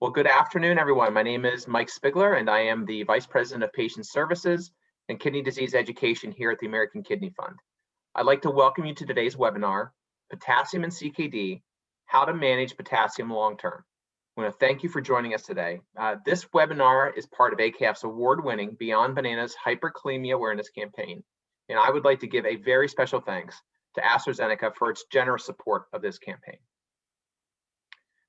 Well, good afternoon, everyone. My name is Mike Spigler, and I am the Vice President of Patient Services and Kidney Disease Education here at the American Kidney Fund. I'd like to welcome you to today's webinar, Potassium and CKD, How to Manage Potassium Long-Term. I want to thank you for joining us today. This webinar is part of ACAF's award-winning Beyond Bananas Hyperkalemia Awareness Campaign, and I would like to give a very special thanks to AstraZeneca for its generous support of this campaign.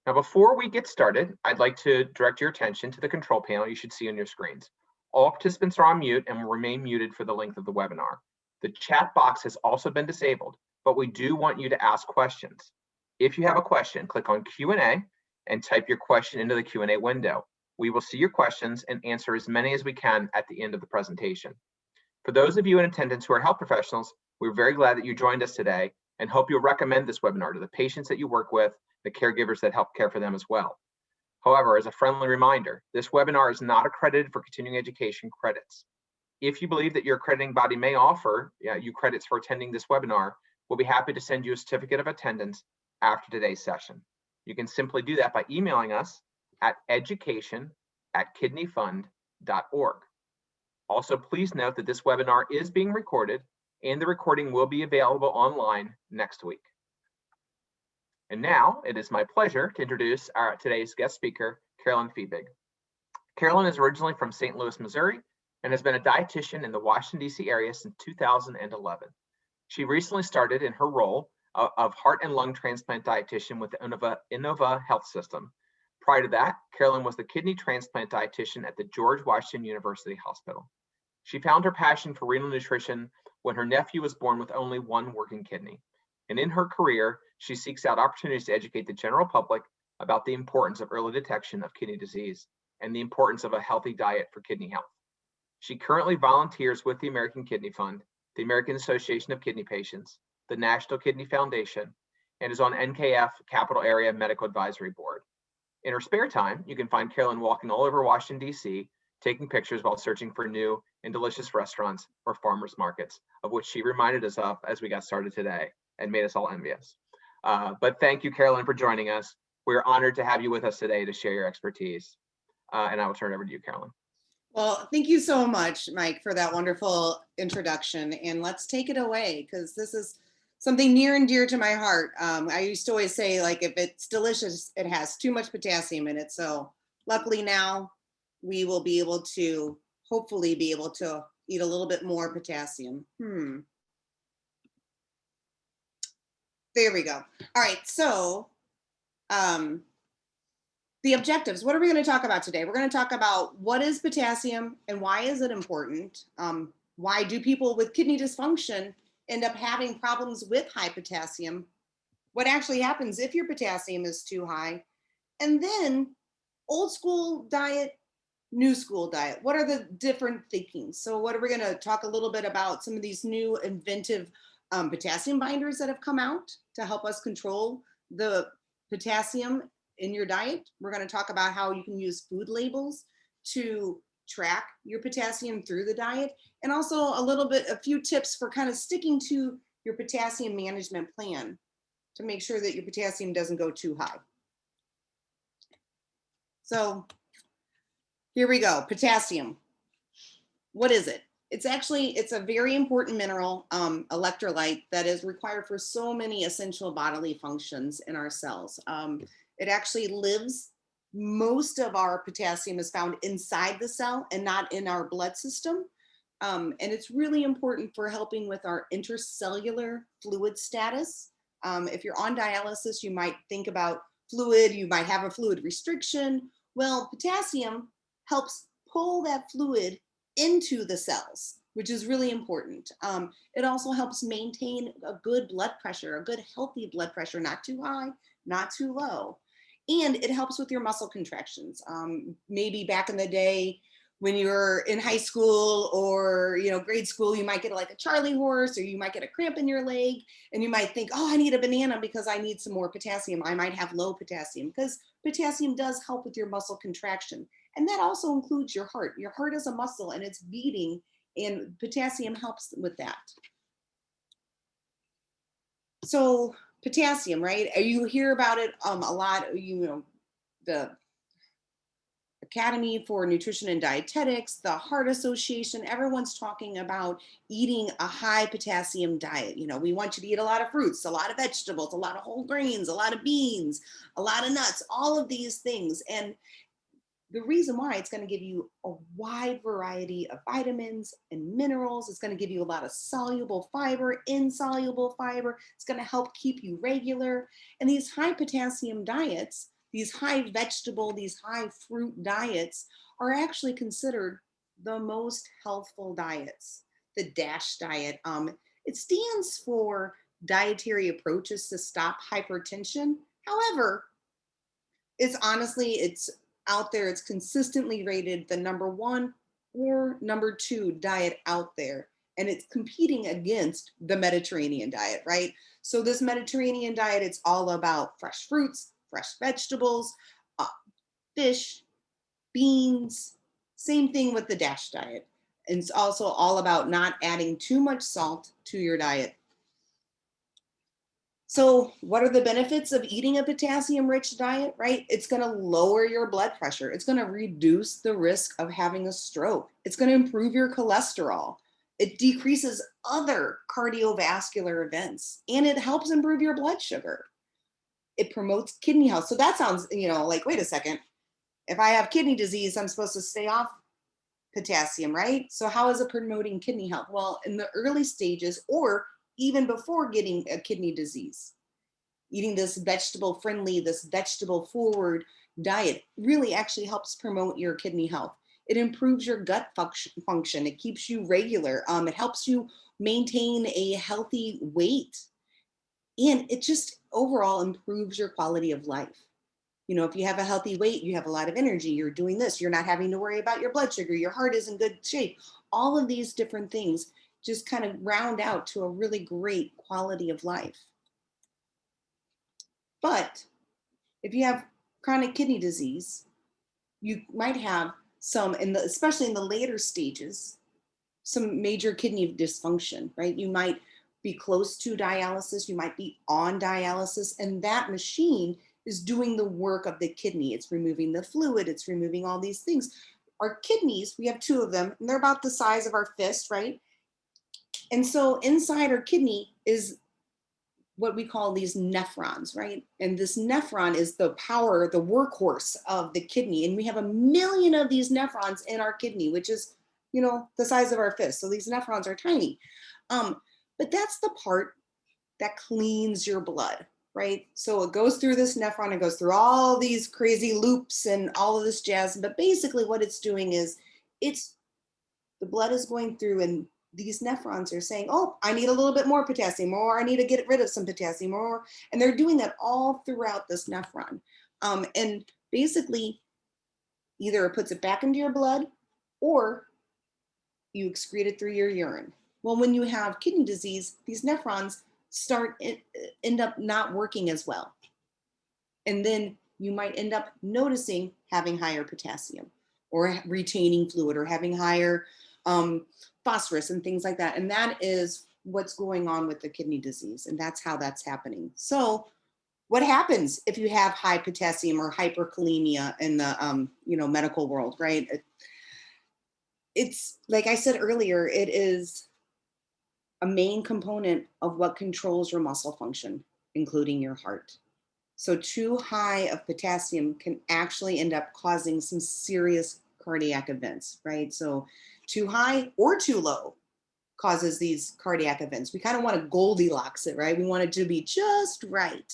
Now, before we get started, I'd like to direct your attention to the control panel you should see on your screens. All participants are on mute and will remain muted for the length of the webinar. The chat box has also been disabled, but we do want you to ask questions. If you have a question, click on Q&A and type your question into the Q&A window. We will see your questions and answer as many as we can at the end of the presentation. For those of you in attendance who are health professionals, we're very glad that you joined us today and hope you'll recommend this webinar to the patients that you work with, the caregivers that help care for them as well. However, as a friendly reminder, this webinar is not accredited for continuing education credits. If you believe that your accrediting body may offer you credits for attending this webinar, we'll be happy to send you a certificate of attendance after today's session. You can simply do that by emailing us at education@kidneyfund.org. Also, please note that this webinar is being recorded and the recording will be available online next week. And now it is my pleasure to introduce today's guest speaker, Carolyn Fiebig. Carolyn is originally from St. Louis, Missouri, and has been a dietitian in the Washington, D.C. area since 2011. She recently started in her role of heart and lung transplant dietitian with the Innova Health System. Prior to that, Carolyn was the kidney transplant dietitian at the George Washington University Hospital. She found her passion for renal nutrition when her nephew was born with only one working kidney. And in her career, she seeks out opportunities to educate the general public about the importance of early detection of kidney disease and the importance of a healthy diet for kidney health. She currently volunteers with the American Kidney Fund, the American Association of Kidney Patients, the National Kidney Foundation, and is on NKF Capital Area Medical Advisory Board. In her spare time, you can find Carolyn walking all over Washington, D.C., taking pictures while searching for new and delicious restaurants or farmers markets, of which she reminded us of as we got started today and made us all envious. But thank you, Carolyn, for joining us. We're honored to have you with us today to share your expertise. And I will turn it over to you, Carolyn. Well, thank you so much, Mike, for that wonderful introduction. And let's take it away, because this is something near and dear to my heart. I used to always say, like, if it's delicious, it has too much potassium in it. So luckily now we will be able to, hopefully be able to eat a little bit more potassium. There we go. All right, so the objectives. What are we going to talk about today? We're going to talk about what is potassium and why is it important? Why do people with kidney dysfunction end up having problems with high potassium? What actually happens if your potassium is too high? And then old school diet, new school diet. What are the different thinkings? So what are we going to talk a little bit about some of these new inventive potassium binders that have come out to help us control the potassium in your diet. We're going to talk about how you can use food labels to track your potassium through the diet, and also a few tips for kind of sticking to your potassium management plan to make sure that your potassium doesn't go too high. So here we go. Potassium. What is it? It's a very important mineral, electrolyte, that is required for so many essential bodily functions in our cells. It actually lives, most of our potassium is found inside the cell and not in our blood system. And it's really important for helping with our intercellular fluid status. If you're on dialysis, you might think about fluid, you might have a fluid restriction. Well, potassium helps pull that fluid into the cells, which is really important. It also helps maintain a good blood pressure, a good healthy blood pressure, not too high, not too low. And it helps with your muscle contractions. Maybe back in the day when you were in high school or grade school, you might get like a Charlie horse, or you might get a cramp in your leg, and you might think, oh, I need a banana because I need some more potassium. I might have low potassium, because potassium does help with your muscle contraction. And that also includes your heart. Your heart is a muscle and it's beating, and potassium helps with that. So potassium, right? You hear about it a lot, the Academy for Nutrition and Dietetics, the Heart Association, everyone's talking about eating a high potassium diet. You know, we want you to eat a lot of fruits, a lot of vegetables, a lot of whole grains, a lot of beans, a lot of nuts, all of these things. And the reason why, it's going to give you a wide variety of vitamins and minerals. It's going to give you a lot of soluble fiber, insoluble fiber. It's going to help keep you regular. And these high potassium diets, these high vegetable, these high fruit diets are actually considered the most healthful diets. The DASH diet, it stands for Dietary Approaches to Stop Hypertension. However, it's out there. It's consistently rated the #1 or #2 diet out there. And it's competing against the Mediterranean diet, right? So this Mediterranean diet, it's all about fresh fruits, fresh vegetables, uh, fish, beans. Same thing with the DASH diet. And it's also all about not adding too much salt to your diet. So what are the benefits of eating a potassium-rich diet, right? It's going to lower your blood pressure. It's going to reduce the risk of having a stroke. It's going to improve your cholesterol. It decreases other cardiovascular events, and it helps improve your blood sugar. It promotes kidney health. So that sounds, like, wait a second. If I have kidney disease, I'm supposed to stay off potassium, right? So how is it promoting kidney health? Well, in the early stages, or even before getting a kidney disease, eating this vegetable friendly, this vegetable forward diet really actually helps promote your kidney health. It improves your gut function. It keeps you regular. It helps you maintain a healthy weight. And it just overall improves your quality of life. If you have a healthy weight, you have a lot of energy, you're doing this, you're not having to worry about your blood sugar, your heart is in good shape. All of these different things just kind of round out to a really great quality of life. But if you have chronic kidney disease, you might have some, especially in the later stages, some major kidney dysfunction, right? You might be close to dialysis, you might be on dialysis, and that machine is doing the work of the kidney. It's removing the fluid, it's removing all these things. Our kidneys, we have 2 of them, and they're about the size of our fist, right? And so inside our kidney is what we call these nephrons, right? And this nephron is the power, the workhorse of the kidney. And we have 1 million of these nephrons in our kidney, which is, the size of our fist. So these nephrons are tiny. But that's the part that cleans your blood, right? So it goes through this nephron, it goes through all these crazy loops and all of this jazz. But basically what it's doing is the blood is going through, and these nephrons are saying, oh, I need a little bit more potassium, or I need to get rid of some potassium, and they're doing that all throughout this nephron. And basically, either it puts it back into your blood, or you excrete it through your urine. Well, when you have kidney disease, these nephrons end up not working as well. And then you might end up noticing having higher potassium, or retaining fluid, or having higher phosphorus and things like that. And that is what's going on with the kidney disease. And that's how that's happening. So what happens if you have high potassium or hyperkalemia in the medical world, right? It's like I said earlier, it is a main component of what controls your muscle function, including your heart. So too high of potassium can actually end up causing some serious cardiac events, right? So too high or too low causes these cardiac events. We kind of want to Goldilocks it, right? We want it to be just right.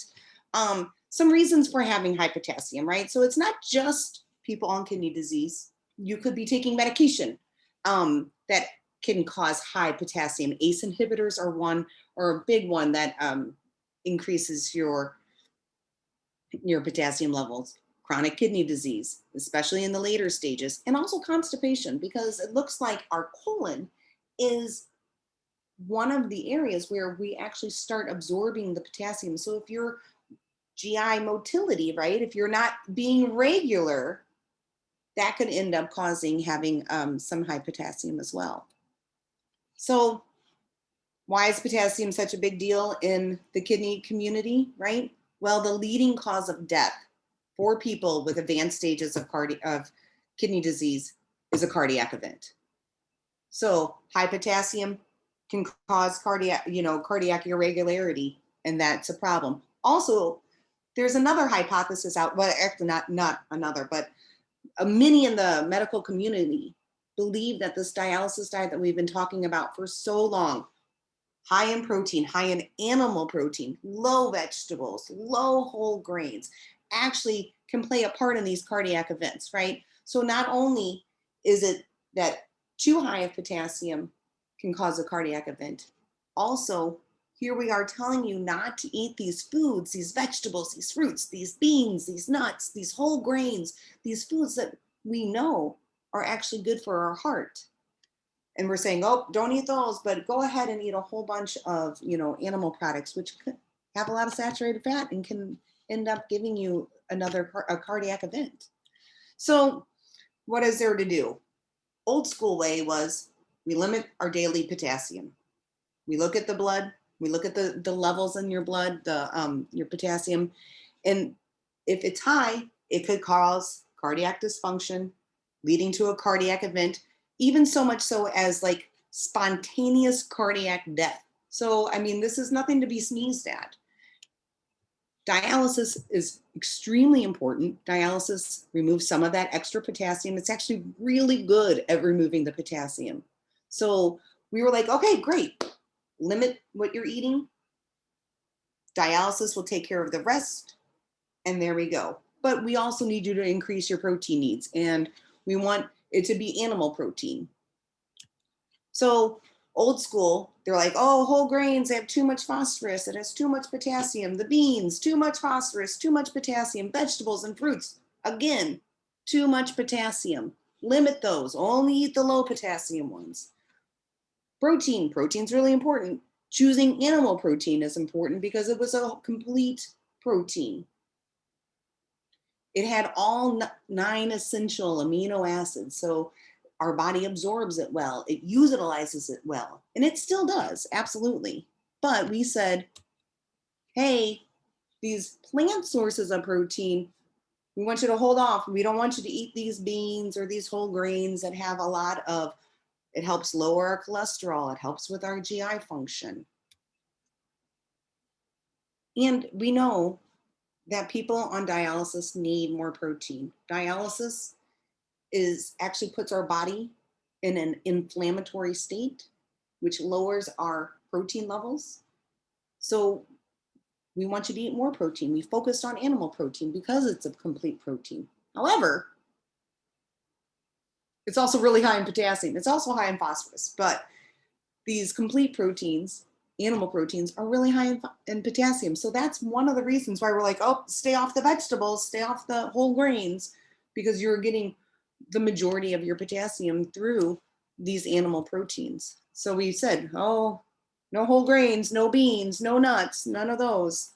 Some reasons for having high potassium, right? So it's not just people on kidney disease. You could be taking medication that can cause high potassium. ACE inhibitors are one, or a big one that increases your potassium levels. Chronic kidney disease, especially in the later stages, and also constipation, because it looks like our colon is one of the areas where we actually start absorbing the potassium. So if your GI motility, right, if you're not being regular, that could end up having some high potassium as well. So why is potassium such a big deal in the kidney community, right? Well, the leading cause of death for people with advanced stages of kidney disease is a cardiac event. So high potassium can cause cardiac irregularity, and that's a problem. Also, there's another hypothesis out, well, actually not another, but many in the medical community believe that this dialysis diet that we've been talking about for so long, high in protein, high in animal protein, low vegetables, low whole grains, actually can play a part in these cardiac events, right? So not only is it that too high of potassium can cause a cardiac event, also here we are telling you not to eat these foods, these vegetables, these fruits, these beans, these nuts, these whole grains, these foods that we know are actually good for our heart. And we're saying, oh, don't eat those, but go ahead and eat a whole bunch of, animal products, which have a lot of saturated fat and can end up giving you a cardiac event. So what is there to do? Old school way was we limit our daily potassium. We look at the blood, we look at the levels in your blood, your potassium, and if it's high, it could cause cardiac dysfunction, leading to a cardiac event, even so much so as like spontaneous cardiac death. So, I mean, this is nothing to be sneezed at. Dialysis is extremely important. Dialysis removes some of that extra potassium. It's actually really good at removing the potassium. So we were like, okay, great. Limit what you're eating. Dialysis will take care of the rest. And there we go. But we also need you to increase your protein needs. And we want it to be animal protein. So old school, they're like, oh, whole grains, they have too much phosphorus. It has too much potassium. The beans, too much phosphorus, too much potassium. Vegetables and fruits, again, too much potassium. Limit those. Only eat the low potassium ones. Protein's really important. Choosing animal protein is important because it was a complete protein. It had all 9 essential amino acids. So our body absorbs it well. It utilizes it well. And it still does, absolutely. But we said, hey, these plant sources of protein, we want you to hold off. We don't want you to eat these beans or these whole grains that have a lot of, it helps lower our cholesterol. It helps with our GI function. And we know that people on dialysis need more protein. Dialysis actually puts our body in an inflammatory state, which lowers our protein levels. So we want you to eat more protein. We focused on animal protein because it's a complete protein. However, it's also really high in potassium. It's also high in phosphorus, but these complete proteins, animal proteins, are really high in potassium. So that's one of the reasons why we're like, oh, stay off the vegetables, stay off the whole grains, because you're getting the majority of your potassium through these animal proteins. So we said, oh, no whole grains, no beans, no nuts, none of those.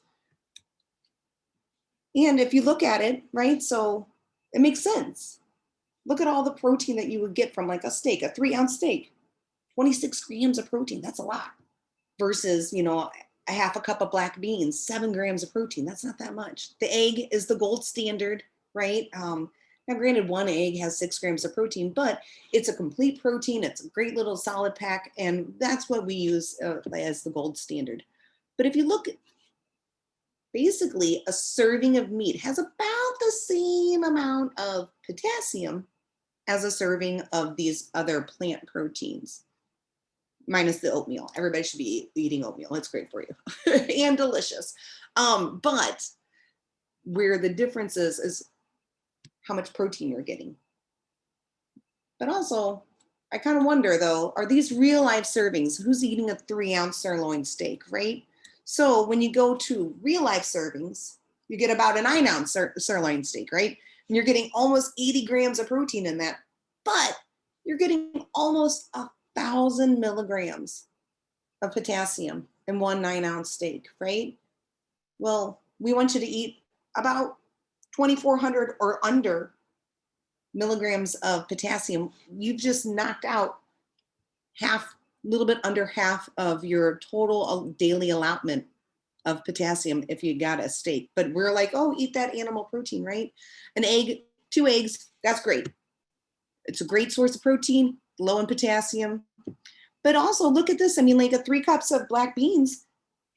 And if you look at it, right, so it makes sense. Look at all the protein that you would get from like a steak, a 3-ounce steak, 26 grams of protein. That's a lot. Versus, a half a cup of black beans, 7 grams of protein. That's not that much. The egg is the gold standard, right? Now, granted, one egg has 6 grams of protein, but it's a complete protein. It's a great little solid pack, and that's what we use as the gold standard. But if you look, basically, a serving of meat has about the same amount of potassium as a serving of these other plant proteins, minus the oatmeal. Everybody should be eating oatmeal. It's great for you and delicious. But where the difference is how much protein you're getting. But also, I kind of wonder though, are these real life servings? Who's eating a 3-ounce sirloin steak, right? So when you go to real life servings, you get about a 9-ounce sirloin steak, right? And you're getting almost 80 grams of protein in that, but you're getting almost 1,000 milligrams of potassium in one 9-ounce steak, right? Well, we want you to eat about 2,400 or under milligrams of potassium. You've just knocked out a little bit under half of your total daily allotment of potassium if you got a steak. But we're like, oh, eat that animal protein, right? An egg, 2 eggs, that's great. It's a great source of protein, low in potassium. But also look at this. I mean, like 3 cups of black beans.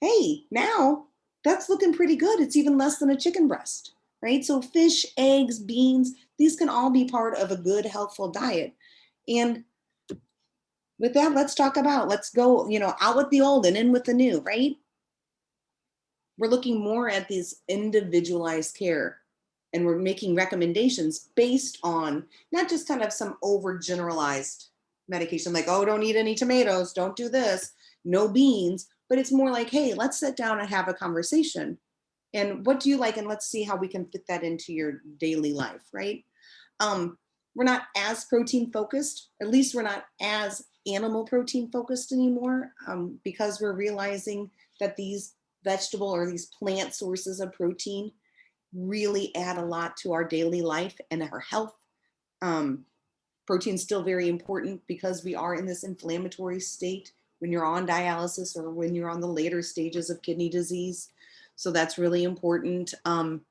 Hey, now that's looking pretty good. It's even less than a chicken breast, right? So fish, eggs, beans, these can all be part of a good, healthful diet. And with that, let's go, out with the old and in with the new, right? We're looking more at this individualized care, and we're making recommendations based on not just kind of some overgeneralized medication, like, oh, don't eat any tomatoes, don't do this, no beans, but it's more like, hey, let's sit down and have a conversation. And what do you like? And let's see how we can fit that into your daily life, right? We're not as protein focused, at least we're not as animal protein focused anymore, because we're realizing that these vegetable or these plant sources of protein really add a lot to our daily life and our health. Protein is still very important because we are in this inflammatory state when you're on dialysis or when you're on the later stages of kidney disease. So that's really important. And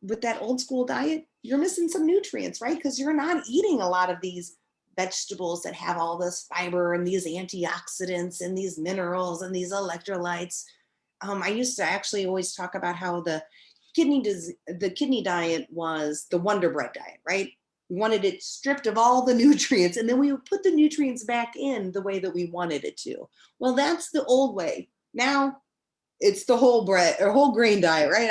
with that old school diet, you're missing some nutrients, right? Because you're not eating a lot of these vegetables that have all this fiber and these antioxidants and these minerals and these electrolytes. I used to actually always talk about how the kidney diet was the Wonder Bread diet, right? We wanted it stripped of all the nutrients, and then we would put the nutrients back in the way that we wanted it to. Well, that's the old way. Now it's the whole bread or whole grain diet, right?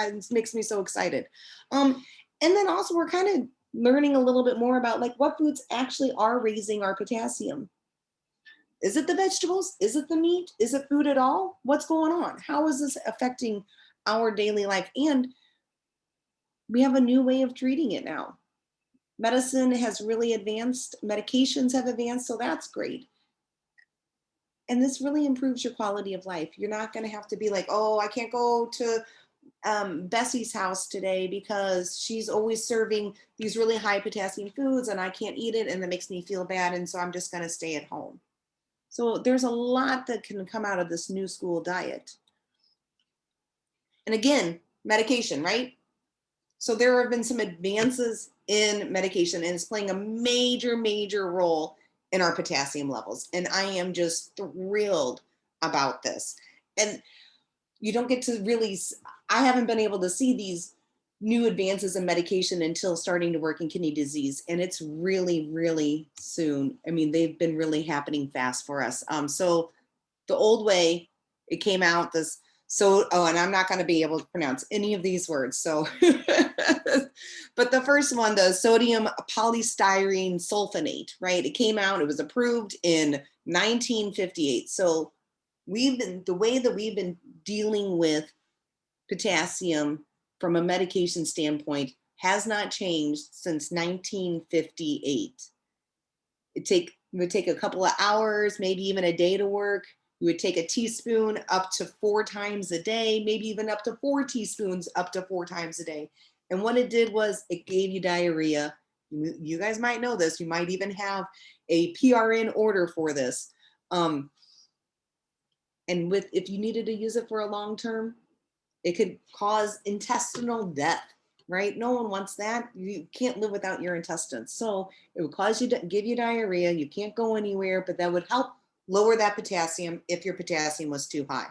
It makes me so excited. And then also we're kind of learning a little bit more about like what foods actually are raising our potassium. Is it the vegetables? Is it the meat? Is it food at all? What's going on? How is this affecting our daily life? And we have a new way of treating it now. Medicine has really advanced, medications have advanced, so that's great. And this really improves your quality of life. You're not going to have to be like, oh, I can't go to Bessie's house today because she's always serving these really high potassium foods and I can't eat it and that makes me feel bad. And so I'm just going to stay at home. So there's a lot that can come out of this new school diet. And again, medication, right? So there have been some advances in medication and it's playing a major, major role in our potassium levels. And I am just thrilled about this. And you don't get to really, I haven't been able to see these new advances in medication until starting to work in kidney disease. And it's really, really soon. I mean, they've been really happening fast for us. So the old way, it came out this, and I'm not going to be able to pronounce any of these words. So, but the first one, the sodium polystyrene sulfonate, right? It came out, it was approved in 1958. So the way that we've been dealing with potassium from a medication standpoint has not changed since 1958. It would take a couple of hours, maybe even a day to work. You would take a teaspoon up to 4 times a day, maybe even up to 4 teaspoons up to 4 times a day. And what it did was it gave you diarrhea. You guys might know this. You might even have a PRN order for this. And if you needed to use it for a long term, it could cause intestinal death, right? No one wants that. You can't live without your intestines. So it would give you diarrhea. You can't go anywhere, but that would help lower that potassium if your potassium was too high.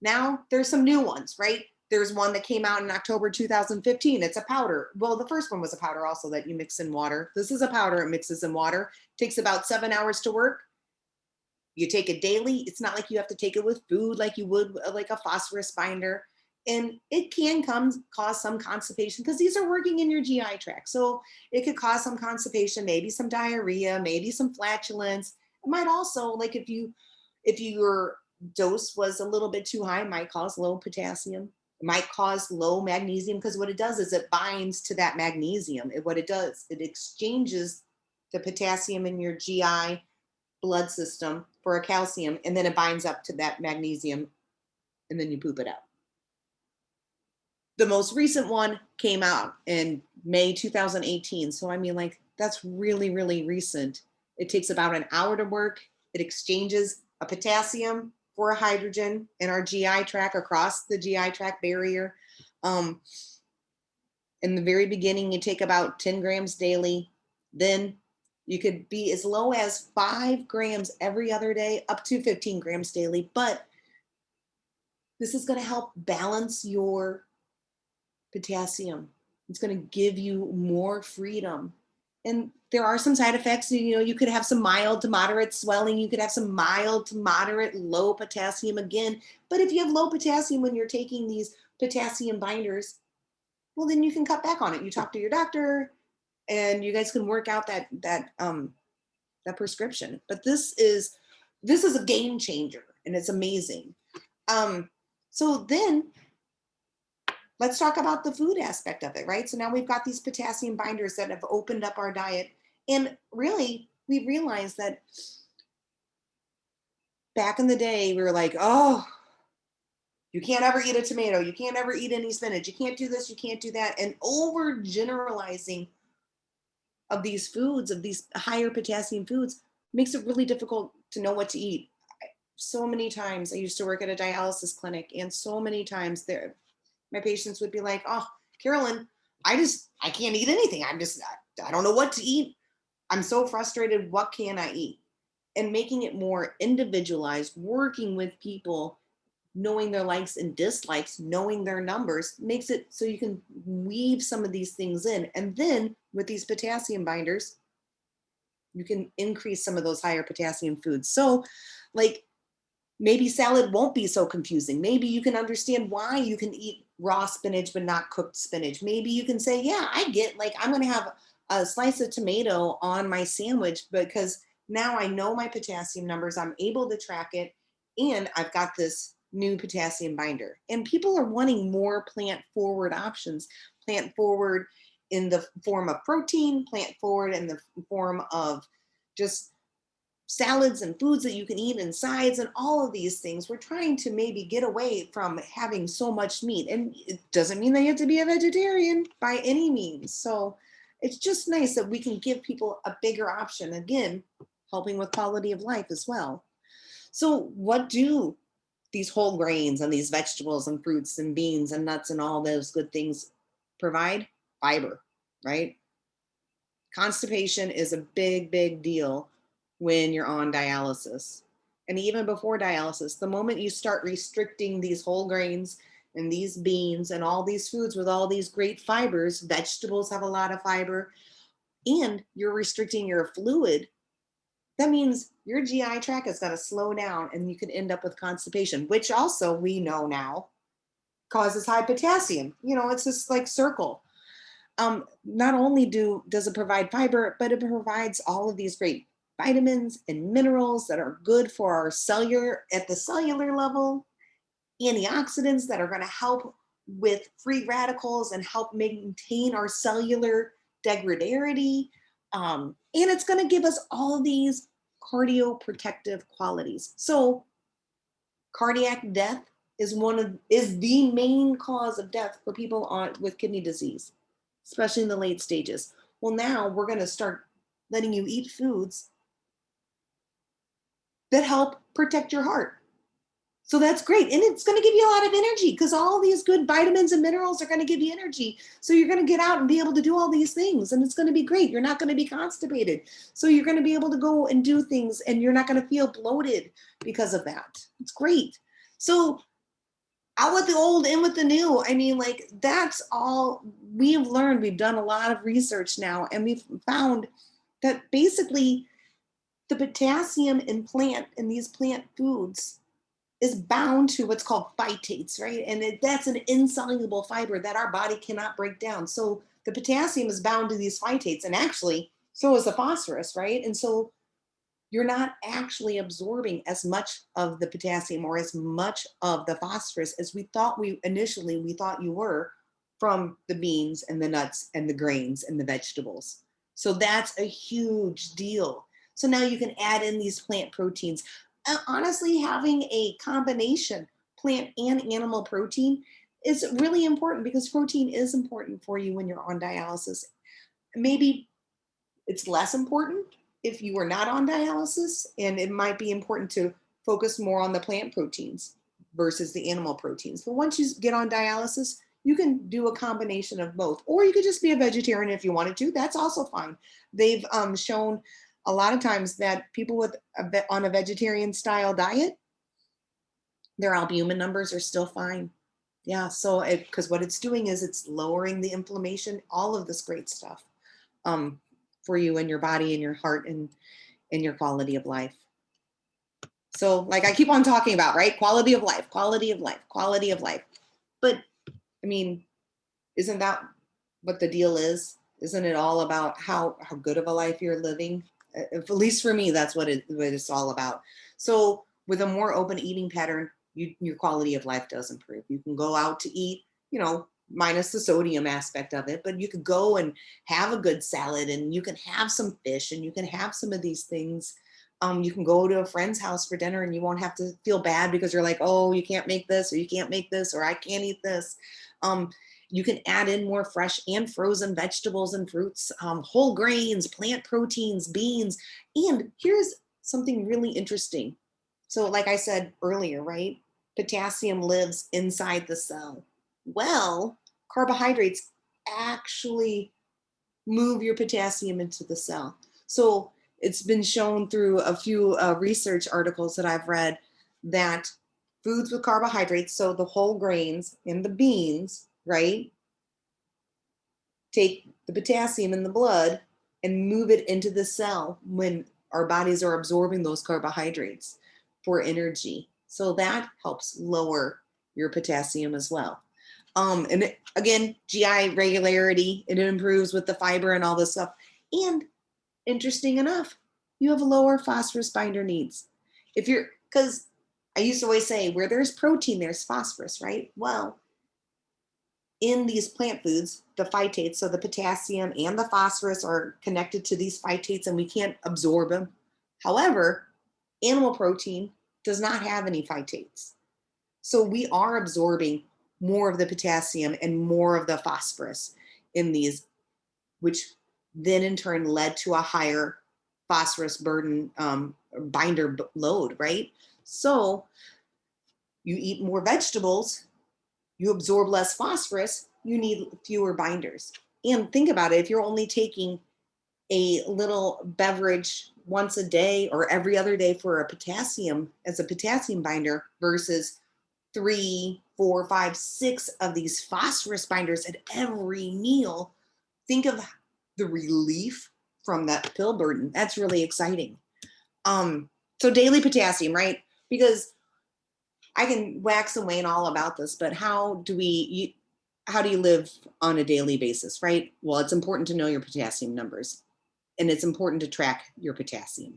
Now there's some new ones, right? There's one that came out in October 2015. It's a powder. Well, the first one was a powder also that you mix in water. This is a powder. It mixes in water. Takes about 7 hours to work. You take it daily. It's not like you have to take it with food like you would like a phosphorus binder. And it can cause some constipation because these are working in your GI tract. So it could cause some constipation, maybe some diarrhea, maybe some flatulence. It might also, like if your dose was a little bit too high, it might cause low potassium. It might cause low magnesium because what it does is it binds to that magnesium. What it does, it exchanges the potassium in your GI blood system for a calcium, and then it binds up to that magnesium, and then you poop it out. The most recent one came out in May 2018. So I mean, like, that's really, really recent. It takes about an hour to work. It exchanges a potassium for a hydrogen in our GI tract across the GI tract barrier. In the very beginning, you take about 10 grams daily. Then you could be as low as 5 grams every other day, up to 15 grams daily. But this is going to help balance your potassium. It's going to give you more freedom. And there are some side effects. You know, you could have some mild to moderate swelling. You could have some mild to moderate low potassium again. But if you have low potassium when you're taking these potassium binders, well, then you can cut back on it. You talk to your doctor, and you guys can work out that prescription. But this is a game changer, and it's amazing. So then let's talk about the food aspect of it, right? So now we've got these potassium binders that have opened up our diet. And really, we realized that back in the day, we were like, oh, you can't ever eat a tomato. You can't ever eat any spinach. You can't do this. You can't do that. And overgeneralizing of these foods, of these higher potassium foods, makes it really difficult to know what to eat. So many times I used to work at a dialysis clinic, and so many times my patients would be like, oh, Carolyn, I can't eat anything. I don't know what to eat. I'm so frustrated. What can I eat? And making it more individualized, working with people, knowing their likes and dislikes, knowing their numbers, makes it so you can weave some of these things in. And then with these potassium binders, you can increase some of those higher potassium foods. So like maybe salad won't be so confusing. Maybe you can understand why you can eat raw spinach but not cooked spinach. Maybe you can say, yeah, I get, like, I'm going to have a slice of tomato on my sandwich because now I know my potassium numbers, I'm able to track it, and I've got this new potassium binder. And people are wanting more plant forward options, plant forward in the form of protein, plant forward in the form of just salads and foods that you can eat and sides and all of these things. We're trying to maybe get away from having so much meat. And it doesn't mean that you have to be a vegetarian by any means. So it's just nice that we can give people a bigger option, again, helping with quality of life as well. So what do these whole grains and these vegetables and fruits and beans and nuts and all those good things provide? Fiber, right? Constipation is a big, big deal when you're on dialysis. And even before dialysis, the moment you start restricting these whole grains and these beans and all these foods with all these great fibers, vegetables have a lot of fiber, and you're restricting your fluid, that means your GI tract is going to slow down and you can end up with constipation, which also we know now causes high potassium. You know, it's this like circle. Not only does it provide fiber, but it provides all of these great vitamins and minerals that are good for our at the cellular level, antioxidants that are going to help with free radicals and help maintain our cellular degradation. And it's going to give us all of these cardioprotective qualities. So cardiac death is the main cause of death for people with kidney disease, especially in the late stages. Well, now we're going to start letting you eat foods that help protect your heart. So that's great. And it's going to give you a lot of energy because all these good vitamins and minerals are going to give you energy. So you're going to get out and be able to do all these things, and it's going to be great. You're not going to be constipated. So you're going to be able to go and do things, and you're not going to feel bloated because of that. It's great. So out with the old, in with the new. I mean, like, that's all we've learned. We've done a lot of research now, and we've found that basically the potassium in these plant foods is bound to what's called phytates, right? And that's an insoluble fiber that our body cannot break down. So the potassium is bound to these phytates, and actually, so is the phosphorus, right? And so you're not actually absorbing as much of the potassium or as much of the phosphorus as we thought you were from the beans and the nuts and the grains and the vegetables. So that's a huge deal. So now you can add in these plant proteins. Honestly, having a combination plant and animal protein is really important because protein is important for you when you're on dialysis. Maybe it's less important if you are not on dialysis, and it might be important to focus more on the plant proteins versus the animal proteins. But once you get on dialysis, You can do a combination of both, or you could just be a vegetarian if you wanted to. That's also fine. They've shown a lot of times that people with on a vegetarian style diet, their albumin numbers are still fine. Yeah, so because what it's doing is it's lowering the inflammation, all of this great stuff for you and your body and your heart and your quality of life. So like I keep on talking about, right? Quality of life, quality of life, quality of life. But I mean, isn't that what the deal is? Isn't it all about how good of a life you're living? At least for me, that's what it's all about. So with a more open eating pattern, your quality of life does improve. You can go out to eat, you know, minus the sodium aspect of it, but you could go and have a good salad, and you can have some fish, and you can have some of these things. You can go to a friend's house for dinner and you won't have to feel bad because you're like, oh, you can't make this, or you can't make this, or I can't eat this. You can add in more fresh and frozen vegetables and fruits, whole grains, plant proteins, beans. And here's something really interesting. So like I said earlier, right? Potassium lives inside the cell. Well, carbohydrates actually move your potassium into the cell. So it's been shown through a few research articles that I've read that foods with carbohydrates, so the whole grains and the beans, right, take the potassium in the blood and move it into the cell when our bodies are absorbing those carbohydrates for energy. So that helps lower your potassium as well. And again, GI regularity, it improves with the fiber and all this stuff. And interesting enough, you have lower phosphorus binder needs. Because I used to always say, where there's protein, there's phosphorus, right? Well, in these plant foods, the phytates, so the potassium and the phosphorus are connected to these phytates and we can't absorb them. However, animal protein does not have any phytates. So we are absorbing more of the potassium and more of the phosphorus in these, which then in turn led to a higher phosphorus burden binder load, right? So you eat more vegetables, you absorb less phosphorus, you need fewer binders. And think about it, if you're only taking a little beverage once a day or every other day for a potassium as a potassium binder versus 3, 4, 5, 6 of these phosphorus binders at every meal, think of the relief from that pill burden. That's really exciting. So daily potassium, right? Because I can wax and wane all about this, but how do you live on a daily basis, right? Well, it's important to know your potassium numbers, and it's important to track your potassium.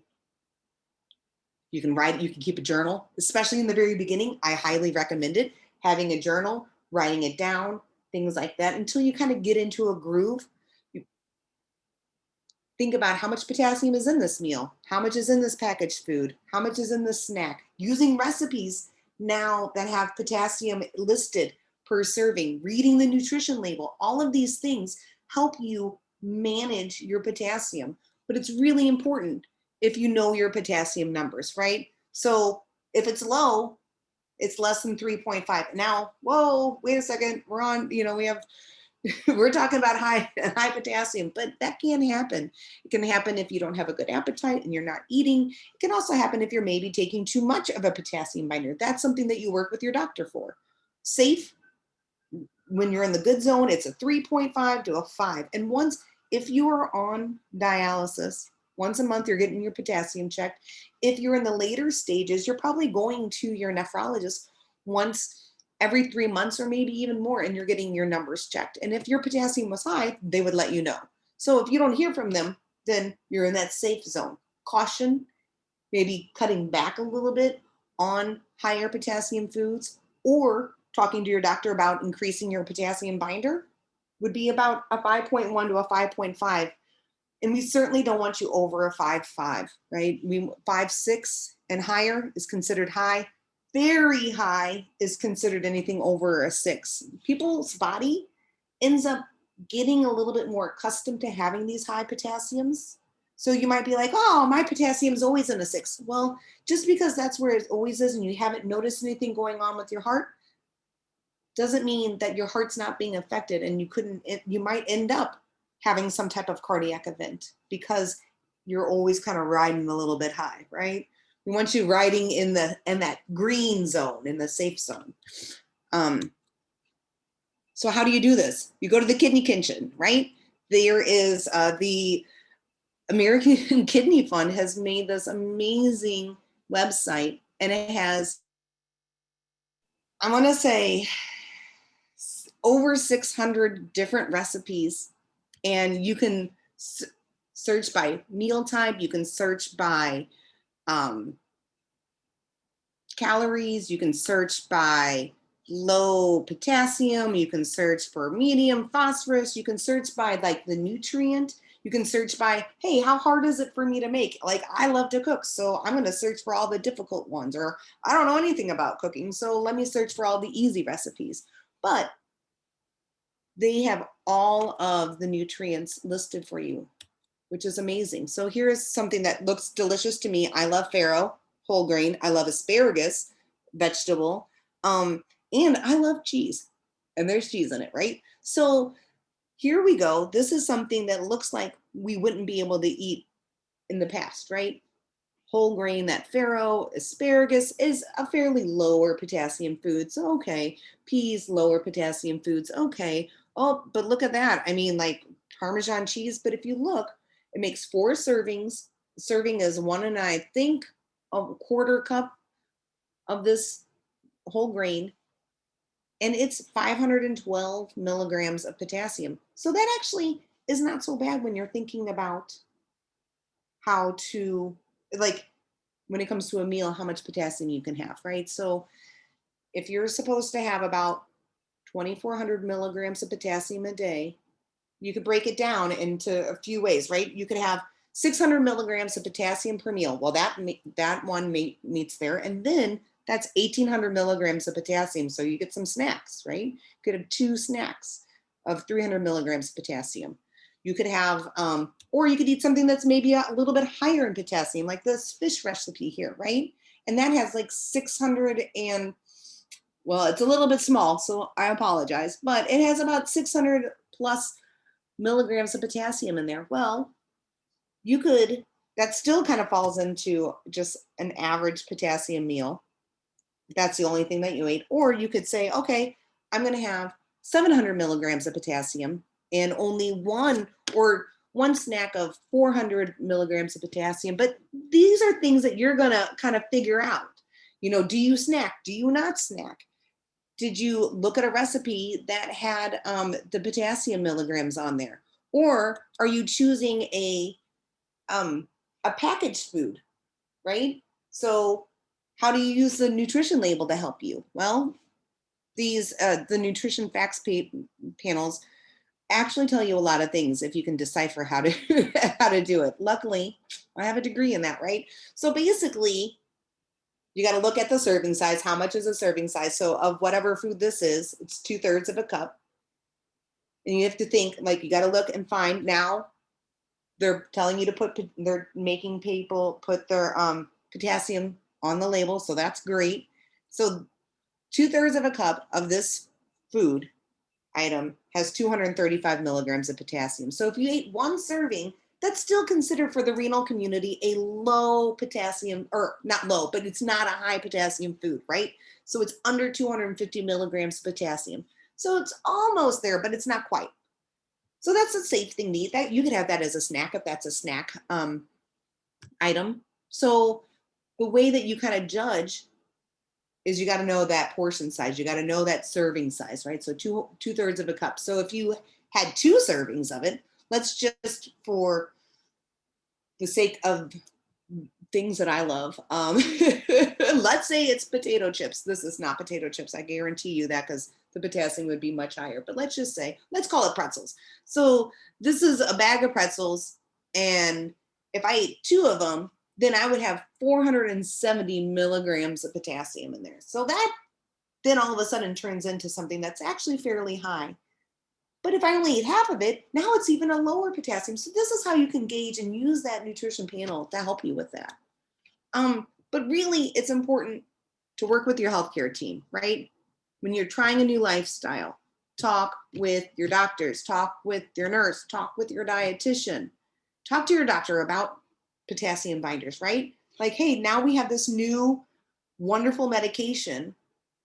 You can write, you can keep a journal, especially in the very beginning. I highly recommend it. Having a journal, writing it down, things like that, until you kind of get into a groove. You think about how much potassium is in this meal, how much is in this packaged food, how much is in this snack, using recipes now that have potassium listed per serving, reading the nutrition label. All of these things help you manage your potassium, but it's really important if you know your potassium numbers, right? So if it's low, it's less than 3.5. Now, whoa, wait a second, we're on, we're talking about high potassium, but that can happen. It can happen if you don't have a good appetite and you're not eating. It can also happen if you're maybe taking too much of a potassium binder. That's something that you work with your doctor for. Safe, when you're in the good zone, it's a 3.5 to a 5. And if you are on dialysis, once a month, you're getting your potassium checked. If you're in the later stages, you're probably going to your nephrologist once every 3 months or maybe even more, and you're getting your numbers checked. And if your potassium was high, they would let you know. So if you don't hear from them, then you're in that safe zone. Caution, maybe cutting back a little bit on higher potassium foods, or talking to your doctor about increasing your potassium binder would be about a 5.1 to a 5.5. And we certainly don't want you over a 5.5, right? 5.6 and higher is considered high. Very high is considered anything over a 6. People's body ends up getting a little bit more accustomed to having these high potassiums. So you might be like, oh, my potassium is always in a 6. Well, just because that's where it always is and you haven't noticed anything going on with your heart doesn't mean that your heart's not being affected and you might end up having some type of cardiac event because you're always kind of riding a little bit high, right? We want you riding in that green zone, in the safe zone. So how do you do this? You go to the kidney kitchen, right? There is the American Kidney Fund has made this amazing website, and it has, I want to say, over 600 different recipes, and you can search by meal type. You can search by calories. You can search by low potassium. You can search for medium phosphorus. You can search by like the nutrient. You can search by, hey, how hard is it for me to make? Like, I love to cook, so I'm going to search for all the difficult ones, or I don't know anything about cooking, so let me search for all the easy recipes. But they have all of the nutrients listed for you, which is amazing. So here is something that looks delicious to me. I love farro, whole grain. I love asparagus, vegetable. And I love cheese. And there's cheese in it, right? So here we go. This is something that looks like we wouldn't be able to eat in the past, right? Whole grain, that farro, asparagus is a fairly lower potassium food. So, okay. Peas, lower potassium foods. Okay. Oh, but look at that. I mean, like Parmesan cheese. But if you look, it makes 4 servings. Serving is 1 and I think a quarter cup of this whole grain. And it's 512 milligrams of potassium. So that actually is not so bad when you're thinking about how to, like, when it comes to a meal, how much potassium you can have, right? So if you're supposed to have about 2,400 milligrams of potassium a day, you could break it down into a few ways, right? You could have 600 milligrams of potassium per meal. Well, that one meets there. And then that's 1,800 milligrams of potassium. So you get some snacks, right? You could have 2 snacks of 300 milligrams of potassium. You could have, or you could eat something that's maybe a little bit higher in potassium, like this fish recipe here, right? And that has like 600 and, well, it's a little bit small, so I apologize, but it has about 600 plus milligrams of potassium in there. Well, you could, that still kind of falls into just an average potassium meal. That's the only thing that you ate. Or you could say, okay, I'm going to have 700 milligrams of potassium and only one snack of 400 milligrams of potassium. But these are things that you're going to kind of figure out. You know, do you snack? Do you not snack? Did you look at a recipe that had the potassium milligrams on there? Or are you choosing a packaged food, right? So how do you use the nutrition label to help you? Well, these the nutrition facts panels actually tell you a lot of things if you can decipher how to how to do it. Luckily, I have a degree in that, right? So basically, you got to look at the serving size. How much is a serving size? So of whatever food this is, it's 2/3 of a cup. And you have to think, like, you got to look and find. Now they're telling you to they're making people put their potassium on the label. So that's great. So 2/3 of a cup of this food item has 235 milligrams of potassium. So if you ate 1 serving, that's still considered for the renal community a low potassium, or not low, but it's not a high potassium food, right? So it's under 250 milligrams of potassium. So it's almost there, but it's not quite. So that's a safe thing to eat. That you could have that as a snack if that's a snack item. So the way that you kind of judge is you got to know that portion size. You got to know that serving size, right? So 2/3 of a cup. So if you had 2 servings of it, let's just, for the sake of things that I love, let's say it's potato chips. This is not potato chips. I guarantee you that, because the potassium would be much higher. But let's just say, let's call it pretzels. So this is a bag of pretzels. And if I ate 2 of them, then I would have 470 milligrams of potassium in there. So that then all of a sudden turns into something that's actually fairly high. But if I only eat half of it, now it's even a lower potassium. So this is how you can gauge and use that nutrition panel to help you with that. But really, it's important to work with your healthcare team, right? when you're trying a new lifestyle, talk with your doctors, talk with your nurse, talk with your dietitian, talk to your doctor about potassium binders, right? Like, hey, now we have this new wonderful medication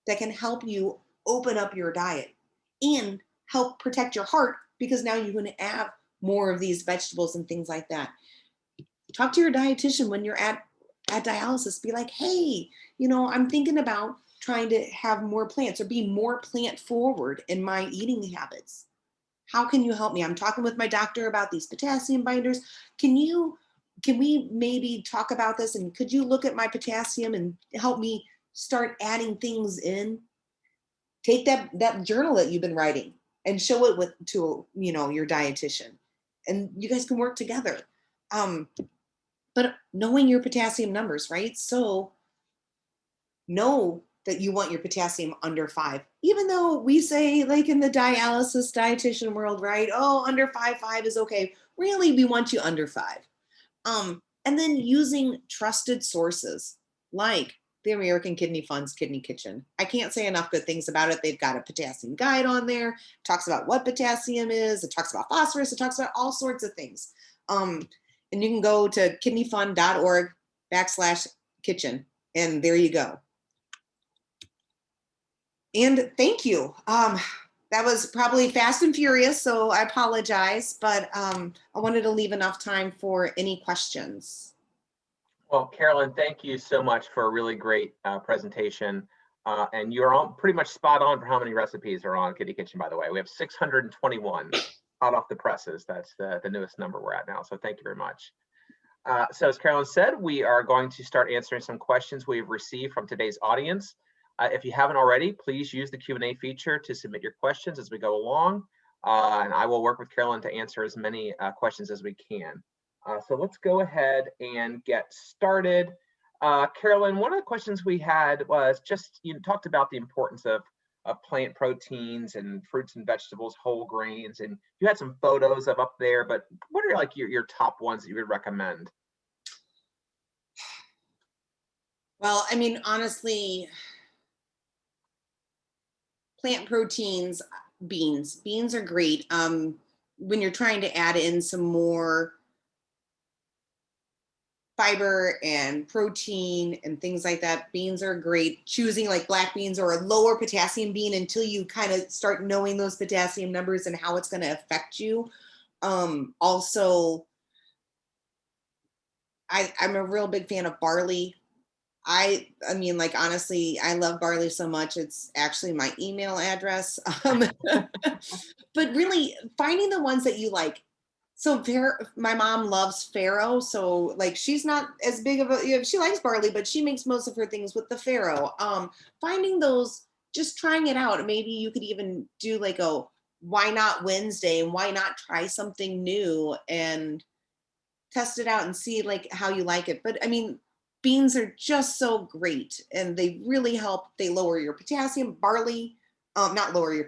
that can help you open up your diet and help protect your heart, because now you're going to have more of these vegetables and things like that. Talk to your dietitian when you're at dialysis. Be like, hey, I'm thinking about trying to have more plants or be more plant forward in my eating habits. How can you help me? I'm talking with my doctor about these potassium binders. Can we maybe talk about this? And could you look at my potassium and help me start adding things in? Take that journal that you've been writing and show it to your dietitian, and you guys can work together. But knowing your potassium numbers, right? So know that you want your potassium under 5, even though we say, like in the dialysis dietitian world, right? Oh, under 5 is okay. Really, we want you under 5. And then using trusted sources like the American Kidney Fund's Kidney Kitchen. I can't say enough good things about it. They've got a potassium guide on there. It talks about what potassium is. It talks about phosphorus. It talks about all sorts of things. And you can go to kidneyfund.org/kitchen, and there you go. And thank you. That was probably fast and furious, so I apologize, but I wanted to leave enough time for any questions. Well, Carolyn, thank you so much for a really great presentation. And you're all pretty much spot on for how many recipes are on Kitty Kitchen, by the way. We have 621 hot off the presses. That's the newest number we're at now, so thank you very much. So as Carolyn said, we are going to start answering some questions we've received from today's audience. If you haven't already, please use the Q&A feature to submit your questions as we go along. And I will work with Carolyn to answer as many questions as we can. So let's go ahead and get started. Carolyn, one of the questions we had was just, you talked about the importance of plant proteins and fruits and vegetables, whole grains, and you had some photos of up there, but what are like your top ones that you would recommend? Well, I mean, honestly, plant proteins, beans are great. When you're trying to add in some more fiber and protein and things like that, beans are great. Choosing like black beans or a lower potassium bean until you kind of start knowing those potassium numbers and how it's going to affect you. Also, I'm a real big fan of barley. I mean, like, honestly, I love barley so much. It's actually my email address. But really finding the ones that you like. So my mom loves Pharaoh. So like, she's not as big of a, she likes barley, but she makes most of her things with the Pharaoh. Finding those, just trying it out. Maybe you could even do like a why not Wednesday, and why not try something new and test it out and see like how you like it. But I mean, beans are just so great, and they really help. They lower your potassium. Barley, they lower your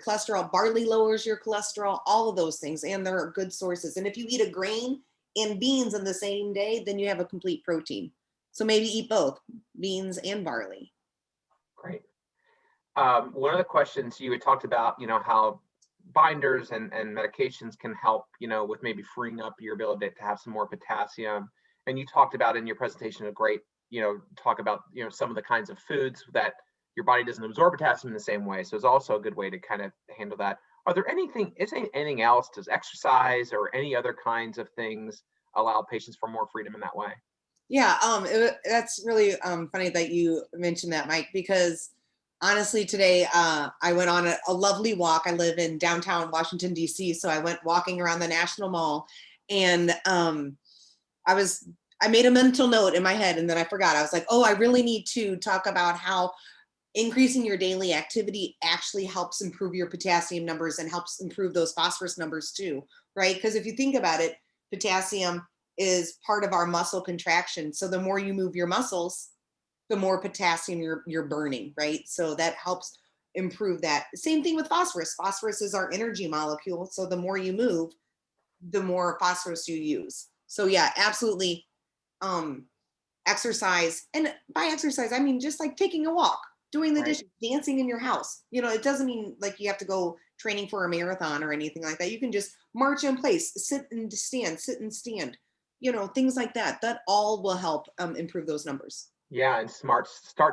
cholesterol. Barley lowers your cholesterol, all of those things, and they're good sources. And if you eat a grain and beans in the same day, then you have a complete protein. So maybe eat both, beans and barley. Great. One of the questions you had talked about, how binders and medications can help, with maybe freeing up your ability to have some more potassium. And you talked about in your presentation a great, talk about, some of the kinds of foods that your body doesn't absorb potassium in the same way. So it's also a good way to kind of handle that. Are there anything else? Does exercise or any other kinds of things allow patients for more freedom in that way? Yeah, that's really funny that you mentioned that, Mike, because honestly, today I went on a lovely walk. I live in downtown Washington, D.C., so I went walking around the National Mall, and I made a mental note in my head, and then I forgot. I was like, oh, I really need to talk about how increasing your daily activity actually helps improve your potassium numbers and helps improve those phosphorus numbers too, right? Because if you think about it, potassium is part of our muscle contraction. So the more you move your muscles, the more potassium you're burning, right? So that helps improve that. Same thing with phosphorus. Phosphorus is our energy molecule. So the more you move, the more phosphorus you use. So yeah, absolutely. Exercise, and by exercise, I mean just like taking a walk. doing the Right. dishes, dancing in your house. You know, it doesn't mean like you have to go training for a marathon or anything like that. You can just march in place, sit and stand, you know, things like that. That all will help improve those numbers. Yeah, and start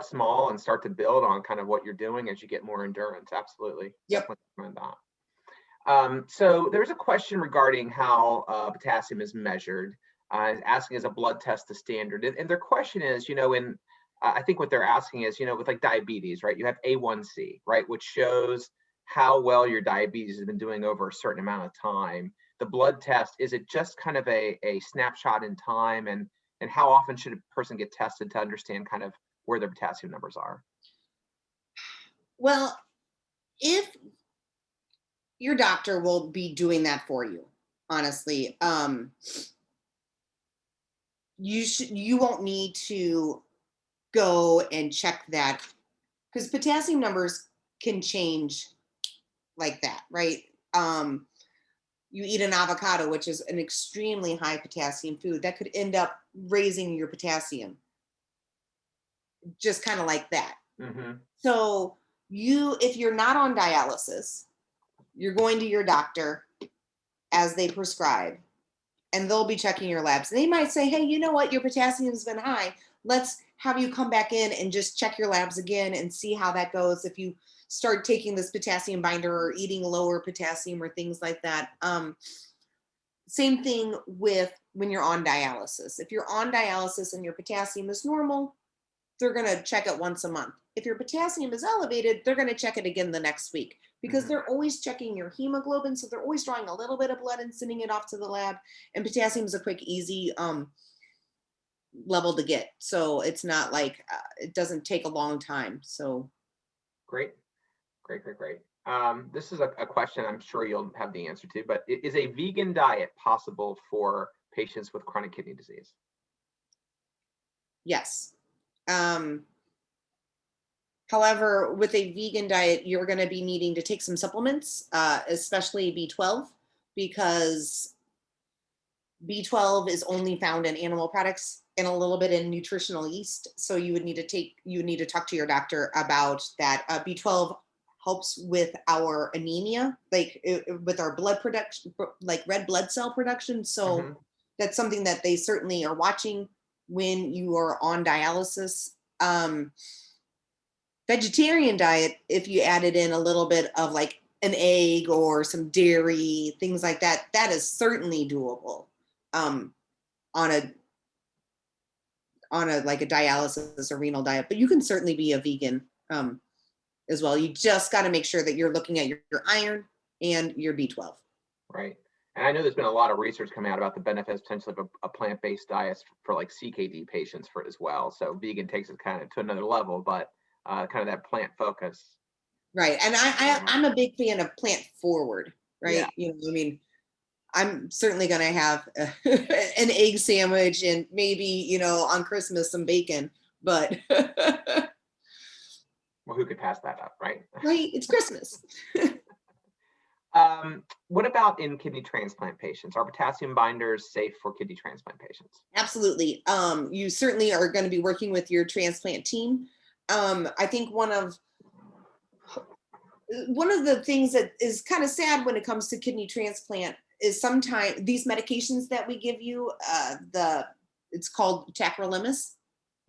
small and start to build on kind of what you're doing as you get more endurance. Absolutely. Yep. Definitely recommend that. So there's a question regarding how potassium is measured, asking is a blood test the standard? And their question is, I think what they're asking is, with like diabetes, right? You have A1C, right, which shows how well your diabetes has been doing over a certain amount of time. The blood test, is it just kind of a snapshot in time? And how often should a person get tested to understand kind of where their potassium numbers are? Well, if your doctor will be doing that for you, honestly, you won't need to go and check that because potassium numbers can change like that, right? You eat an avocado, which is an extremely high potassium food, that could end up raising your potassium just kind of like that. Hmm. So if you're not on dialysis, you're going to your doctor as they prescribe, and they'll be checking your labs. They might say, hey, you know what? Your potassium's been high. Let's have you come back in and just check your labs again and see how that goes. If you start taking this potassium binder or eating lower potassium or things like that. Same thing with when you're on dialysis. If you're on dialysis and your potassium is normal, they're going to check it once a month. If your potassium is elevated, they're going to check it again the next week because Hmm. they're always checking your hemoglobin. So they're always drawing a little bit of blood and sending it off to the lab. And potassium is a quick, easy level to get. So it's not like it doesn't take a long time. So Great. Great, great, great. This is a question I'm sure you'll have the answer to, but is a vegan diet possible for patients with chronic kidney disease? yes. Um, However, with a vegan diet, you're going to be needing to take some supplements, especially B12, because B12 is only found in animal products and a little bit in nutritional yeast. So you would need to talk to your doctor about that. B12 helps with our anemia, like with our blood production, like red blood cell production. So Hmm. that's something that they certainly are watching when you are on dialysis. Vegetarian diet, if you added in a little bit of like an egg or some dairy, things like that, that is certainly doable um, on a like a dialysis or renal diet. But you can certainly be a vegan as well. You just got to make sure that you're looking at your iron and your B12. Right. And I know there's been a lot of research coming out about the benefits potentially of a plant-based diet for like CKD patients for it as well. So vegan takes it kind of to another level, but kind of that plant focus. Right. And I'm a big fan of plant forward, Yeah. right? You know, I mean, I'm certainly going to have an egg sandwich and maybe, you know, on Christmas some bacon, but right, Well, who could pass that up, right? it's Christmas. What about in kidney transplant patients? Are potassium binders safe for kidney transplant patients? Absolutely. You certainly are going to be working with your transplant team. I think one of the things that is kind of sad when it comes to kidney transplant is sometimes these medications that we give you, it's called tacrolimus.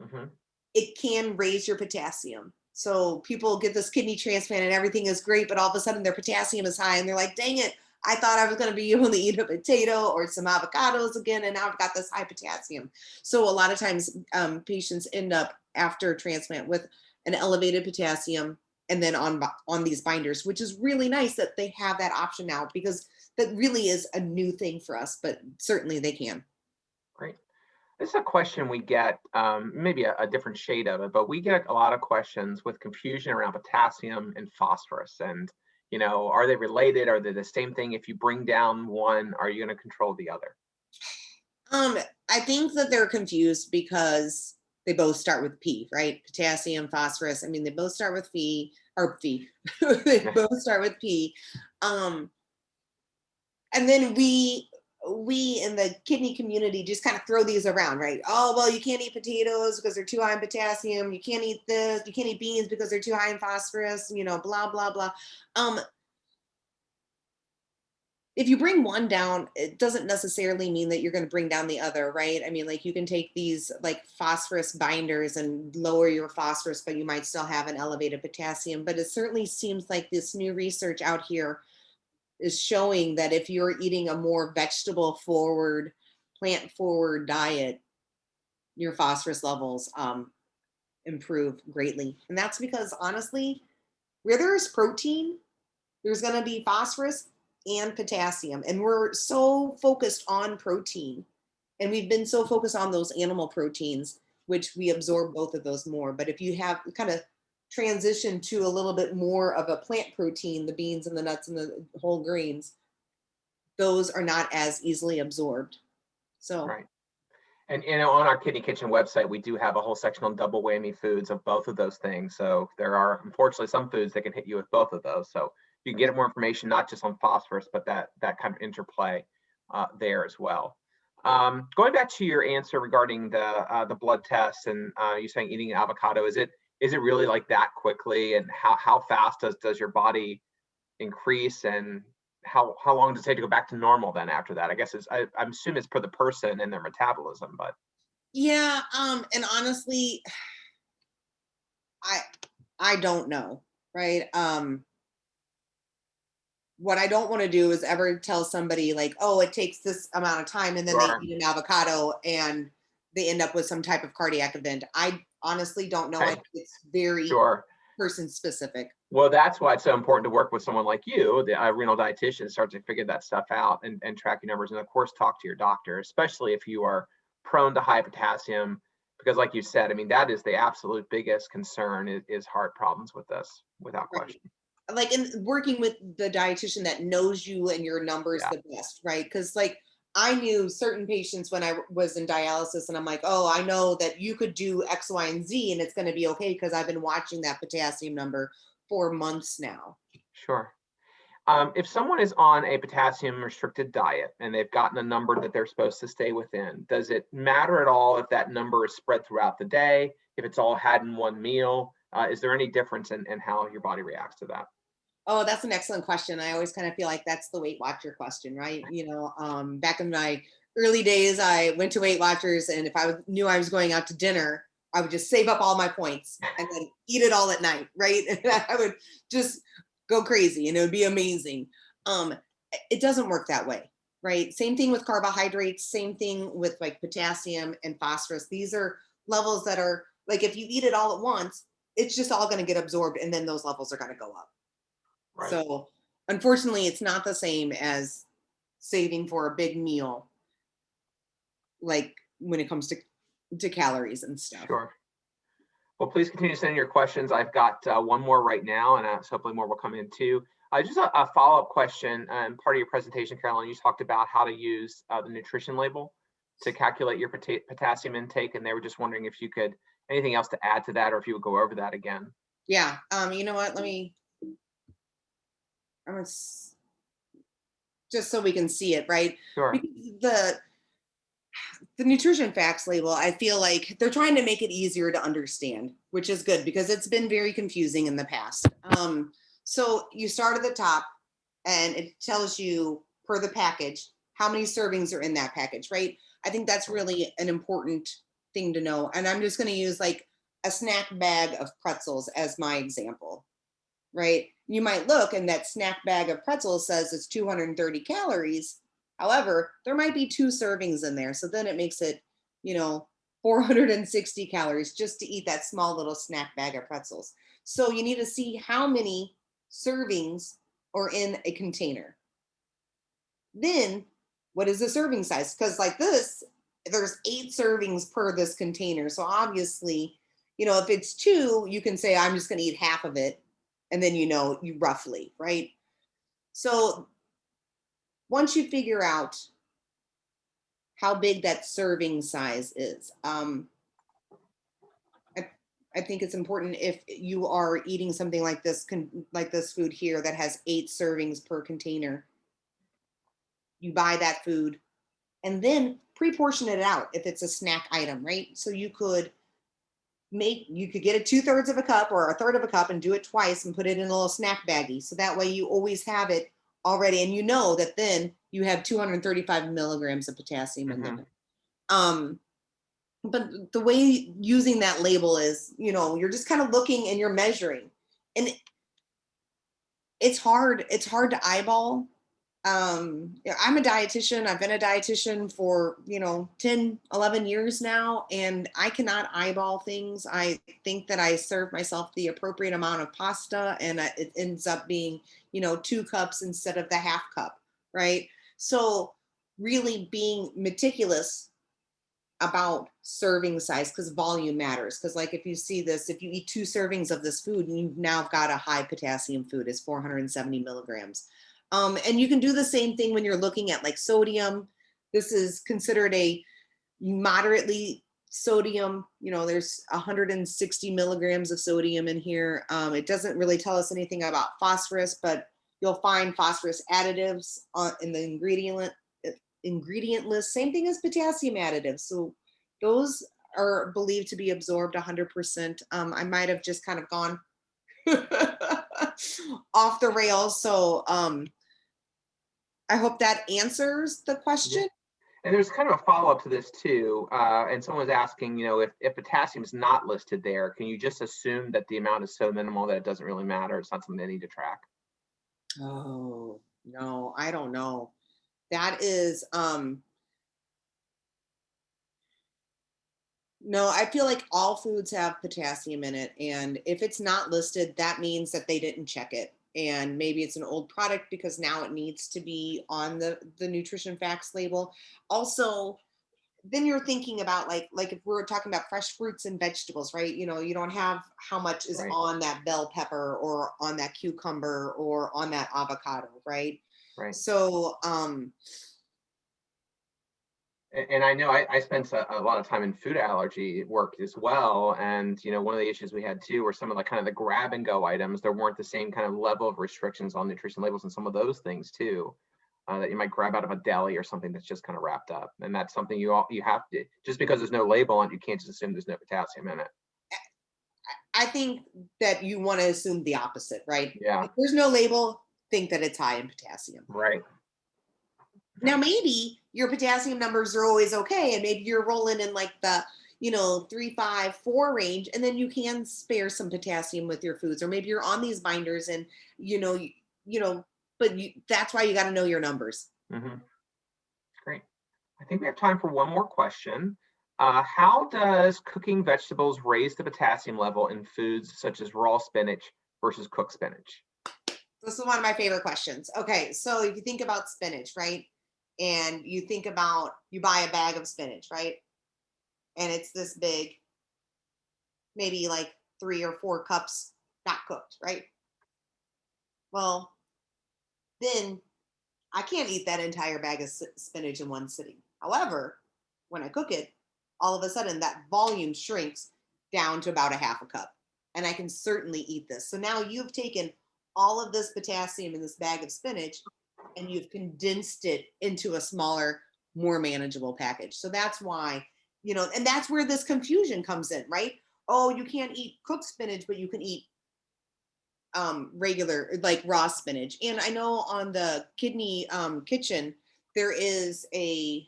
Hmm. It can raise your potassium. So people get this kidney transplant and everything is great, but all of a sudden their potassium is high and they're like, dang it, I thought I was going to be able to eat a potato or some avocados again, and now I've got this high potassium. So a lot of times patients end up after transplant with an elevated potassium and then on these binders, which is really nice that they have that option now because that really is a new thing for us, but certainly they can. Great. This is a question we get, maybe a different shade of it, but we get a lot of questions with confusion around potassium and phosphorus. And, are they related? Are they the same thing? If you bring down one, are you going to control the other? Um, I think that they're confused because they both start with P, right? Potassium, phosphorus. I mean, they both start with Phi or Phi. They both start with P. Um, and then we we in the kidney community just kind of throw these around, right? Oh, well, you can't eat potatoes because they're too high in potassium. You can't eat this. You can't eat beans because they're too high in phosphorus, blah, blah, blah. Um, if you bring one down, it doesn't necessarily mean that you're going to bring down the other, right? I mean, like you can take these like phosphorus binders and lower your phosphorus, but you might still have an elevated potassium. But it certainly seems like this new research out here is showing that if you're eating a more vegetable forward, plant forward diet, your phosphorus levels improve greatly. And that's because honestly, where there's protein, there's going to be phosphorus and potassium. And we're so focused on protein. And we've been so focused on those animal proteins, which we absorb both of those more. But if you have kind of transition to a little bit more of a plant protein, the beans and the nuts and the whole grains, those are not as easily absorbed. So, Right. And on our Kidney Kitchen website, we do have a whole section on double whammy foods of both of those things. So there are unfortunately some foods that can hit you with both of those. So you can get more information, not just on phosphorus, but that kind of interplay there as well. Going back to your answer regarding the blood tests and you saying eating avocado, is it really like that quickly? And how fast does your body increase, and how long does it take to go back to normal then after that? I guess I'm assuming it's per the person and their metabolism, but yeah, and honestly, I I don't know, right? What I don't want to do is ever tell somebody like, oh, it takes this amount of time, and then they sure. eat an avocado and they end up with some type of cardiac event. I honestly don't know. I Okay, think it's very sure. person specific. Well, that's why it's so important to work with someone like you, the renal dietitian, start to figure that stuff out and track your numbers, and of course talk to your doctor, especially if you are prone to high potassium, because like you said, I mean, that is the absolute biggest concern is heart problems with this, without Right. question. Like in working with the dietitian that knows you and your numbers Yeah, the best, right? Because like I knew certain patients when I was in dialysis, and I'm like, oh, I know that you could do X, Y, and Z, and it's going to be okay because I've been watching that potassium number for months now. sure. If someone is on a potassium restricted diet and they've gotten a number that they're supposed to stay within, does it matter at all if that number is spread throughout the day, if it's all had in one meal? Is there any difference in how your body reacts to that? Oh, that's an excellent question. I always kind of feel like that's the Weight Watcher question, right? Back in my early days, I went to Weight Watchers, and if knew I was going out to dinner, I would just save up all my points and then eat it all at night, right? And I would just go crazy, and it would be amazing. Um, it doesn't work that way, right? Same thing with carbohydrates. Same thing with like potassium and phosphorus. These are levels that are like if you eat it all at once, it's just all going to get absorbed, and then those levels are going to go up. Right. So unfortunately, it's not the same as saving for a big meal, like when it comes to calories and stuff. Sure. Well, please continue sending your questions. I've got one more right now, and hopefully more will come in too. Just a follow-up question. Part of your presentation, Carolyn, you talked about how to use the nutrition label to calculate your potassium intake, and they were just wondering if you could anything else to add to that, or if you would go over that again. Yeah. You know what? I'm gonna, just so we can see it, right? Sure. Because the nutrition facts label, I feel like they're trying to make it easier to understand, which is good because it's been very confusing in the past. So you start at the top, and it tells you per the package how many servings are in that package, right? I think that's really an important thing to know. And I'm just going to use like a snack bag of pretzels as my example, right? You might look, and that snack bag of pretzels says it's 230 calories. However, there might be 2 servings in there. So then it makes it, 460 calories just to eat that small little snack bag of pretzels. So you need to see how many servings are in a container. Then what is the serving size? Because like this, there's 8 servings per this container. So obviously, if it's 2, you can say, I'm just going to eat half of it. And then, you roughly, right? So once you figure out how big that serving size is, I think it's important if you are eating something like this, like this food here that has 8 servings per container, you buy that food, and then pre-portion it out if it's a snack item, right? So you could get a 2/3 of a cup or a third of a cup and do it twice and put it in a little snack baggie. So that way you always have it already. And you know that then you have 235 milligrams of potassium in there. But the way using that label is, you're just kind of looking and you're measuring. And it's hard to eyeball. I'm a dietitian. I've been a dietitian for 10 11 years now, and I cannot eyeball things. I think that I serve myself the appropriate amount of pasta, and it ends up being 2 cups instead of the half cup, right? So really being meticulous about serving size, because volume matters. Because like if you see this, if you eat 2 servings of this food, you've now got a high potassium food. It's 470 milligrams. And you can do the same thing when you're looking at like sodium. This is considered a moderately sodium. There's 160 milligrams of sodium in here. It doesn't really tell us anything about phosphorus, but you'll find phosphorus additives in the ingredient list. Same thing as potassium additives. So those are believed to be absorbed 100%. I might have just kind of gone off the rails. So I hope that answers the question. Yeah. And there's kind of a follow-up to this too. And someone was asking, if potassium is not listed there, can you just assume that the amount is so minimal that it doesn't really matter? It's not something they need to track. Oh, no, I don't know. That is, no, I feel like all foods have potassium in it. And if it's not listed, that means that they didn't check it. And maybe it's an old product because now it needs to be on the nutrition facts label. Also, then you're thinking about like if we're talking about fresh fruits and vegetables, right? You don't have how much is Right. on that bell pepper or on that cucumber or on that avocado, right? Right. So And I know I spent a lot of time in food allergy work as well. And, one of the issues we had too were some of the kind of the grab and go items. There weren't the same kind of level of restrictions on nutrition labels and some of those things too, that you might grab out of a deli or something that's just kind of wrapped up. And that's something you have to, just because there's no label on it, you can't just assume there's no potassium in it. I think that you want to assume the opposite, right? Yeah. If there's no label, think that it's high in potassium. Right. Now, maybe your potassium numbers are always okay, and maybe you're rolling in like the 3, 5, 4 range, and then you can spare some potassium with your foods, or maybe you're on these binders, and but that's why you got to know your numbers. Great. I think we have time for one more question. How does cooking vegetables raise the potassium level in foods such as raw spinach versus cooked spinach? This is one of my favorite questions. Okay, so if you think about spinach, right? And you think about you buy a bag of spinach, right? And it's this big, maybe like 3 or 4 cups not cooked, right? Well, then I can't eat that entire bag of spinach in one sitting. However, when I cook it, all of a sudden that volume shrinks down to about a half a cup. And I can certainly eat this. So now you've taken all of this potassium in this bag of spinach and you've condensed it into a smaller, more manageable package. So that's why, and that's where this confusion comes in, right? Oh, you can't eat cooked spinach, but you can eat regular like raw spinach. And I know on the Kidney Kitchen there is in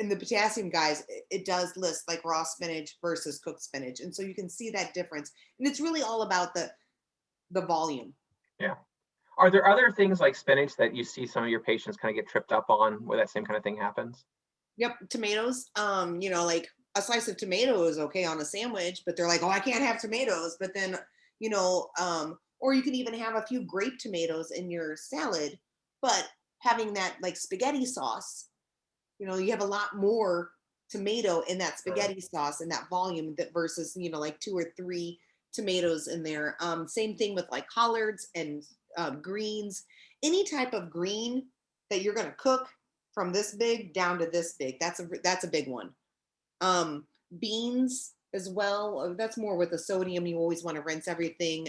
the potassium guys, it does list like raw spinach versus cooked spinach, and so you can see that difference, and it's really all about the volume. Yeah. Are there other things like spinach that you see some of your patients kind of get tripped up on where that same kind of thing happens? Yep, tomatoes. Like a slice of tomato is okay on a sandwich, but they're like, oh, I can't have tomatoes. But then, or you can even have a few grape tomatoes in your salad, but having that like spaghetti sauce, you have a lot more tomato in that spaghetti sauce and that volume that versus, like 2 or 3 tomatoes in there. Same thing with like collards and greens, any type of green that you're going to cook from this big down to this big. That's a big one. Beans as well. That's more with the sodium. You always want to rinse everything.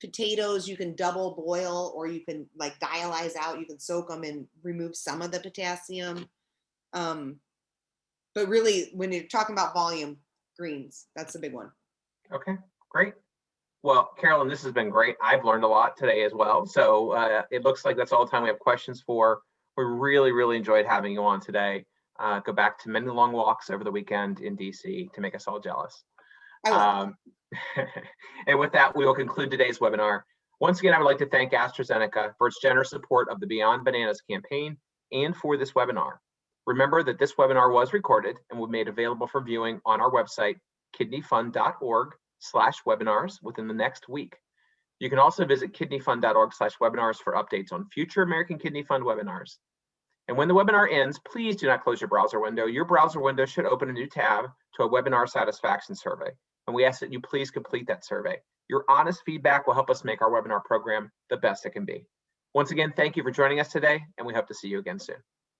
Potatoes, you can double boil, or you can like dialyze out. You can soak them and remove some of the potassium. But really, when you're talking about volume, greens, that's the big one. Okay, great. Well, Carolyn, this has been great. I've learned a lot today as well. So it looks like that's all the time we have questions for. We really, really enjoyed having you on today. Go back to many long walks over the weekend in DC to make us all jealous. And with that, we will conclude today's webinar. Once again, I would like to thank AstraZeneca for its generous support of the Beyond Bananas campaign and for this webinar. Remember that this webinar was recorded and will be made available for viewing on our website, kidneyfund.org/webinars within the next week. You can also visit kidneyfund.org/webinars for updates on future American Kidney Fund webinars. And when the webinar ends, please do not close your browser window. Your browser window should open a new tab to a webinar satisfaction survey. And we ask that you please complete that survey. Your honest feedback will help us make our webinar program the best it can be. Once again, thank you for joining us today, and we hope to see you again soon.